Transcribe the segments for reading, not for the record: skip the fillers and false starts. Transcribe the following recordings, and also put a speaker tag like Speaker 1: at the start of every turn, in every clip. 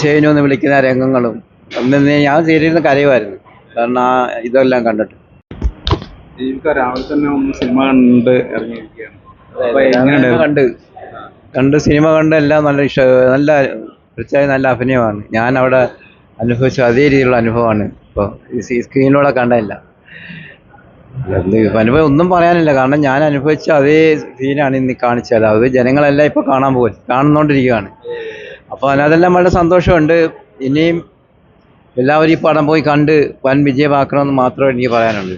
Speaker 1: ഷെയ്നു എന്ന് വിളിക്കുന്ന രംഗങ്ങളും അന്ന് ഞാൻ സീരിയലിൽ കരയുമായിരുന്നു. കാരണം ഇതെല്ലാം കണ്ടിട്ട്
Speaker 2: രാവിലെ തന്നെ ഒന്ന് സിനിമ കണ്ട് ഇറങ്ങിയിരിക്കുകയാണ്.
Speaker 1: കണ്ട് സിനിമ കണ്ട് എല്ലാം നല്ല നല്ല തീർച്ചയായും നല്ല അഭിനയമാണ്. ഞാൻ അവിടെ അനുഭവിച്ച അതേ രീതിയിലുള്ള അനുഭവമാണ് ഇപ്പോൾ ഈ സ്ക്രീനിലൂടെ കണ്ടല്ല. അനുഭവം ഒന്നും പറയാനില്ല, കാരണം ഞാൻ അനുഭവിച്ച അതേ സീനാണ് ഇന്ന് കാണിച്ചത്. അത് ജനങ്ങളെല്ലാം ഇപ്പോൾ കാണുന്നോണ്ടിരിക്കുകയാണ്. അപ്പോൾ അതെല്ലാം വളരെ സന്തോഷമുണ്ട്. ഇനിയും എല്ലാവരും ഈ പടം പോയി കണ്ട് വൻ വിജയമാക്കണമെന്ന് മാത്രമേ എനിക്ക് പറയാനുള്ളൂ.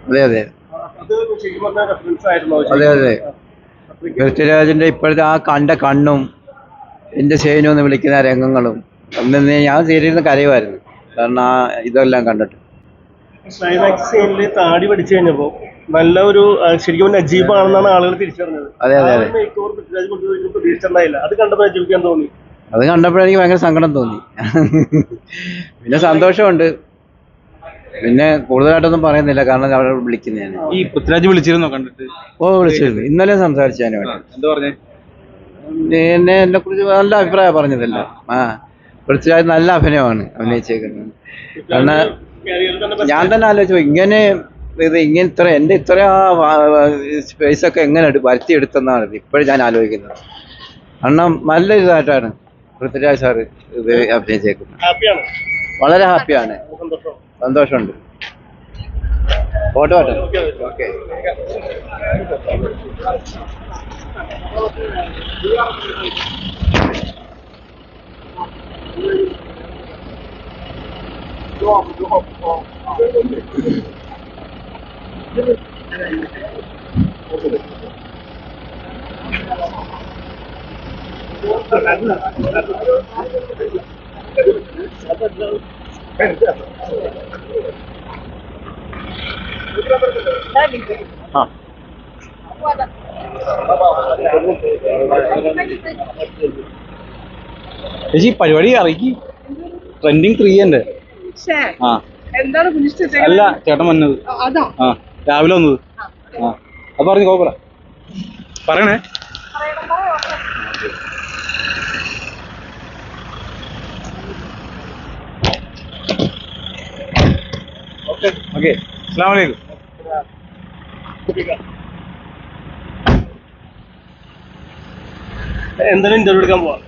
Speaker 1: അതെ അതെ അതെ അതെ പൃഥ്വിരാജിന്റെ ഇപ്പോഴത്തെ ആ കണ്ണും എൻ്റെ ഷെയ്നു എന്ന് വിളിക്കുന്ന രംഗങ്ങളും അന്ന് ഞാൻ സീരിയലിൽ കരയുമായിരുന്നു. കാരണം ഇതെല്ലാം കണ്ടിട്ട്
Speaker 3: താടി പഠിച്ചു കഴിഞ്ഞപ്പോ നല്ല ഒരു ശരിക്കും നജീബാണെന്നാണ് ആളുകൾ തിരിച്ചറിഞ്ഞത്.
Speaker 1: അതെ അതെ അതെ
Speaker 3: പ്രതീക്ഷിച്ചിട്ടുണ്ടായില്ല. അത് കണ്ടപ്പോൾ നജീബിക്കാൻ തോന്നി.
Speaker 1: അത് കണ്ടപ്പോഴെനിക്ക് ഭയങ്കര സങ്കടം തോന്നി. പിന്നെ സന്തോഷമുണ്ട്. പിന്നെ കൂടുതലായിട്ടൊന്നും പറയുന്നില്ല, കാരണം അവിടെ വിളിക്കുന്നതാണ്.
Speaker 2: ഈ പൃഥ്വിരാജ് വിളിച്ചിരുന്നോ കണ്ടിട്ട്?
Speaker 1: വിളിച്ചിരുന്നു. ഇന്നലെ സംസാരിച്ചു.
Speaker 2: എന്താ പറഞ്ഞേ?
Speaker 1: എന്നെ കുറിച്ച് നല്ല അഭിപ്രായം പറഞ്ഞതല്ല. പൃഥ്വിരാജ് നല്ല അഭിനയമാണ് അഭിനയിച്ചേക്കുന്നത്. കാരണം ഞാൻ തന്നെ ആലോചിച്ചു ഇങ്ങനെ എൻ്റെ ഇത്ര സ്പേസൊക്കെ എങ്ങനെ വരുത്തിയെടുത്തെന്നാണ് ഇപ്പോഴും ഞാൻ ആലോചിക്കുന്നത്. കാരണം നല്ല ഇതായിട്ടാണ് പൃഥ്വിരാജ് സാറ് ഇത് അഭിനയിച്ചേക്കുന്നത്. വളരെ ഹാപ്പിയാണ്, സന്തോഷമുണ്ട്. Photo okay.
Speaker 2: ചേച്ചി പരിപാടി ഇറക്കി ട്രെൻഡിങ് 3 ഉണ്ട്.
Speaker 4: എന്താണ്
Speaker 2: അല്ല ചേട്ടൻ വന്നത് രാവിലെ വന്നത്. അത് പറഞ്ഞു കുഴപ്പമില്ല, പറയണേ. ഓക്കെ അസ്സലാമു അലൈക്കും.
Speaker 3: എന്തായാലും ഇന്റർവ്യൂ എടുക്കാൻ പോവാം.